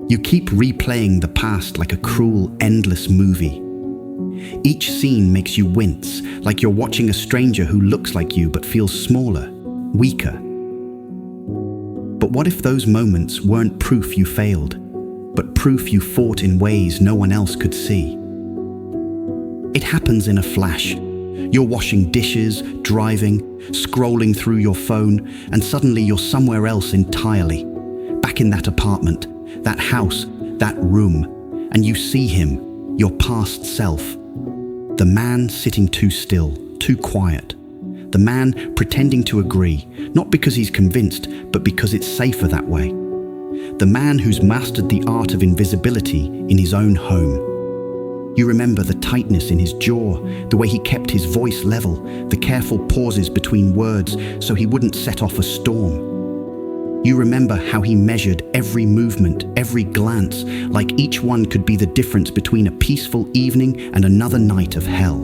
You keep replaying the past like a cruel, endless movie. Each scene makes you wince, like you're watching a stranger who looks like you but feels smaller, weaker. But what if those moments weren't proof you failed, but proof you fought in ways no one else could see? It happens in a flash. You're washing dishes, driving, scrolling through your phone, and suddenly you're somewhere else entirely. Back in that apartment, that house, that room, and you see him, your past self. The man sitting too still, too quiet. The man pretending to agree, not because he's convinced, but because it's safer that way. The man who's mastered the art of invisibility in his own home. You remember the tightness in his jaw, the way he kept his voice level, the careful pauses between words so he wouldn't set off a storm. You remember how he measured every movement, every glance, like each one could be the difference between a peaceful evening and another night of hell.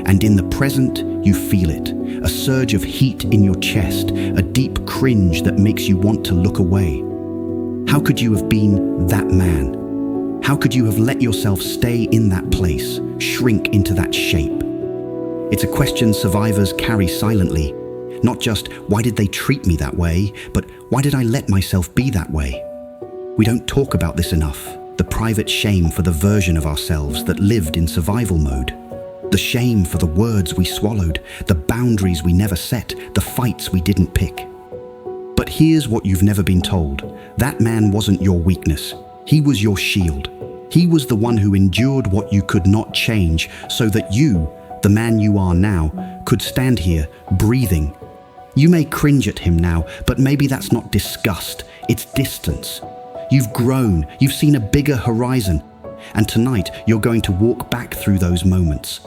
And in the present, you feel it, a surge of heat in your chest, a deep cringe that makes you want to look away. How could you have been that man? How could you have let yourself stay in that place, shrink into that shape? It's a question survivors carry silently. Not just, why did they treat me that way, but why did I let myself be that way? We don't talk about this enough, the private shame for the version of ourselves that lived in survival mode. The shame for the words we swallowed, the boundaries we never set, the fights we didn't pick. But here's what you've never been told. That man wasn't your weakness. He was your shield. He was the one who endured what you could not change so that you, the man you are now, could stand here, breathing. You may cringe at him now, but maybe that's not disgust, it's distance. You've grown, you've seen a bigger horizon, and tonight you're going to walk back through those moments.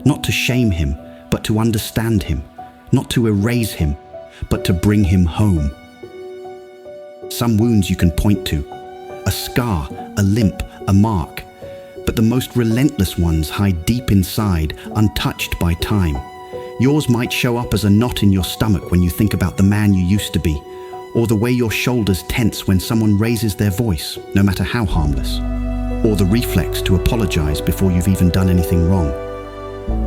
Not to shame him, but to understand him. Not to erase him, but to bring him home. Some wounds you can point to. A scar, a limp, a mark. But the most relentless ones hide deep inside, untouched by time. Yours might show up as a knot in your stomach when you think about the man you used to be, or the way your shoulders tense when someone raises their voice, no matter how harmless, or the reflex to apologize before you've even done anything wrong.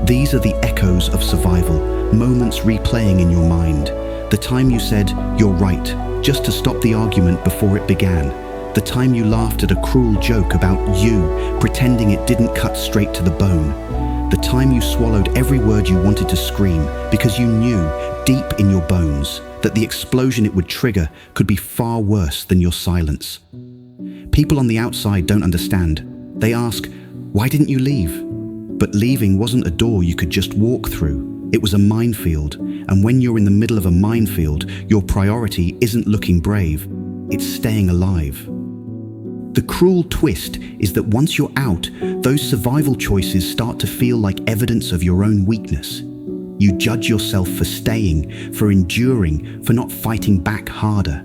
These are the echoes of survival, moments replaying in your mind. The time you said, "You're right," just to stop the argument before it began. The time you laughed at a cruel joke about you, pretending it didn't cut straight to the bone. The time you swallowed every word you wanted to scream because you knew, deep in your bones, that the explosion it would trigger could be far worse than your silence. People on the outside don't understand. They ask, "Why didn't you leave?" But leaving wasn't a door you could just walk through. It was a minefield, and when you're in the middle of a minefield, your priority isn't looking brave, it's staying alive. The cruel twist is that once you're out, those survival choices start to feel like evidence of your own weakness. You judge yourself for staying, for enduring, for not fighting back harder.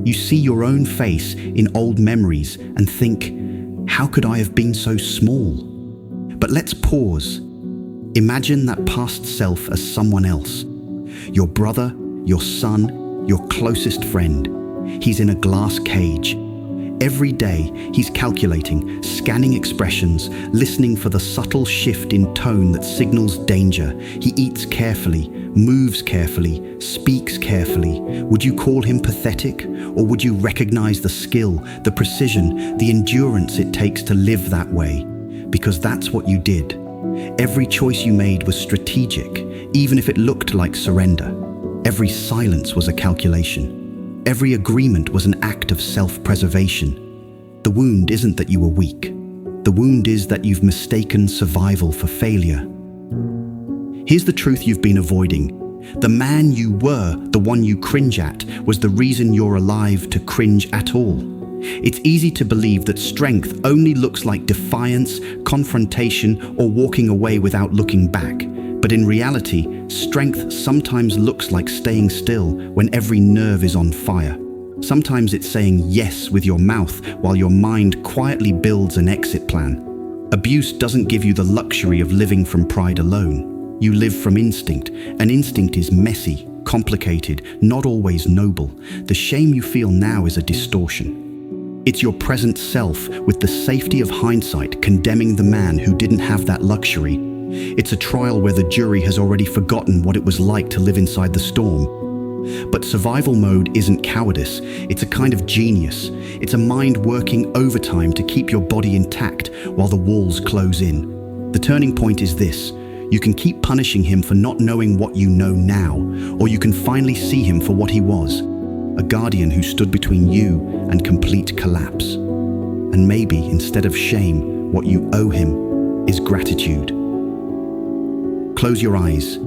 You see your own face in old memories and think, how could I have been so small? But let's pause. Imagine that past self as someone else. Your brother, your son, your closest friend. He's in a glass cage. Every day, he's calculating, scanning expressions, listening for the subtle shift in tone that signals danger. He eats carefully, moves carefully, speaks carefully. Would you call him pathetic? Or would you recognize the skill, the precision, the endurance it takes to live that way? Because that's what you did. Every choice you made was strategic, even if it looked like surrender. Every silence was a calculation. Every agreement was an act of self-preservation. The wound isn't that you were weak. The wound is that you've mistaken survival for failure. Here's the truth you've been avoiding. The man you were, the one you cringe at, was the reason you're alive to cringe at all. It's easy to believe that strength only looks like defiance, confrontation, or walking away without looking back. But in reality, strength sometimes looks like staying still when every nerve is on fire. Sometimes it's saying yes with your mouth while your mind quietly builds an exit plan. Abuse doesn't give you the luxury of living from pride alone. You live from instinct, and instinct is messy, complicated, not always noble. The shame you feel now is a distortion. It's your present self, with the safety of hindsight, condemning the man who didn't have that luxury. It's a trial where the jury has already forgotten what it was like to live inside the storm. But survival mode isn't cowardice, it's a kind of genius. It's a mind working overtime to keep your body intact while the walls close in. The turning point is this: you can keep punishing him for not knowing what you know now, or you can finally see him for what he was, a guardian who stood between you and complete collapse. And maybe, instead of shame, what you owe him is gratitude. Close your eyes.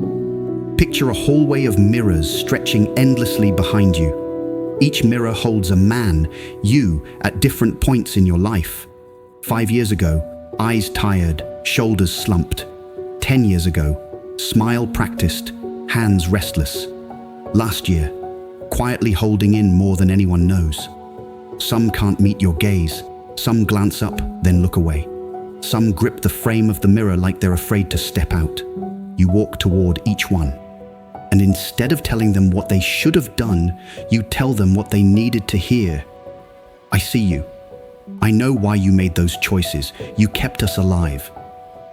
Picture a hallway of mirrors stretching endlessly behind you. Each mirror holds a man, you, at different points in your life. 5 years ago, eyes tired, shoulders slumped. 10 years ago, smile practiced, hands restless. Last year, quietly holding in more than anyone knows. Some can't meet your gaze, some glance up, then look away. Some grip the frame of the mirror like they're afraid to step out. You walk toward each one. And instead of telling them what they should have done, you tell them what they needed to hear. I see you. I know why you made those choices. You kept us alive.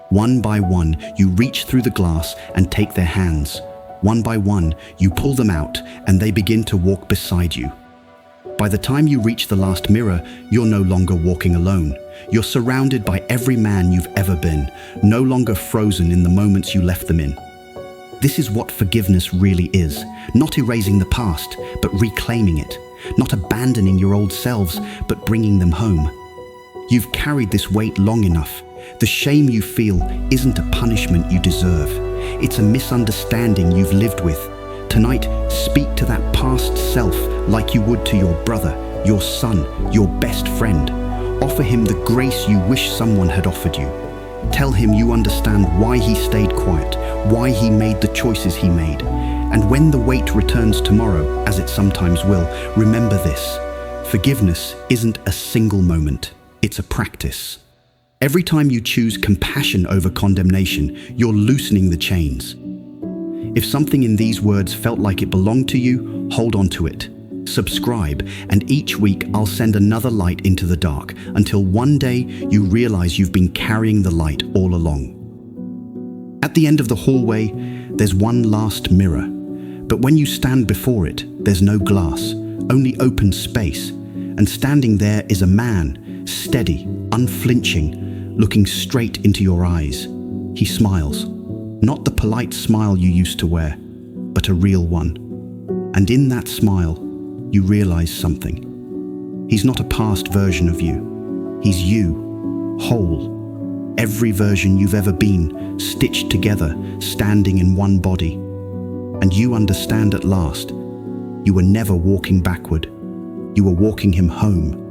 One by one, you reach through the glass and take their hands. One by one, you pull them out and they begin to walk beside you. By the time you reach the last mirror, you're no longer walking alone. You're surrounded by every man you've ever been, no longer frozen in the moments you left them in. This is what forgiveness really is. Not erasing the past, but reclaiming it. Not abandoning your old selves, but bringing them home. You've carried this weight long enough. The shame you feel isn't a punishment you deserve. It's a misunderstanding you've lived with. Tonight, speak to that past self like you would to your brother, your son, your best friend. Offer him the grace you wish someone had offered you. Tell him you understand why he stayed quiet, why he made the choices he made. And when the weight returns tomorrow, as it sometimes will, remember this: forgiveness isn't a single moment, it's a practice. Every time you choose compassion over condemnation, you're loosening the chains. If something in these words felt like it belonged to you, hold on to it. Subscribe, and each week I'll send another light into the dark, until one day you realize you've been carrying the light all along. At the end of the hallway, there's one last mirror. But when you stand before it, there's no glass, only open space. And standing there is a man, steady, unflinching, looking straight into your eyes. He smiles, not the polite smile you used to wear, but a real one. And in that smile, you realize something. He's not a past version of you. He's you, whole. Every version you've ever been, stitched together, standing in one body. And you understand at last, you were never walking backward. You were walking him home.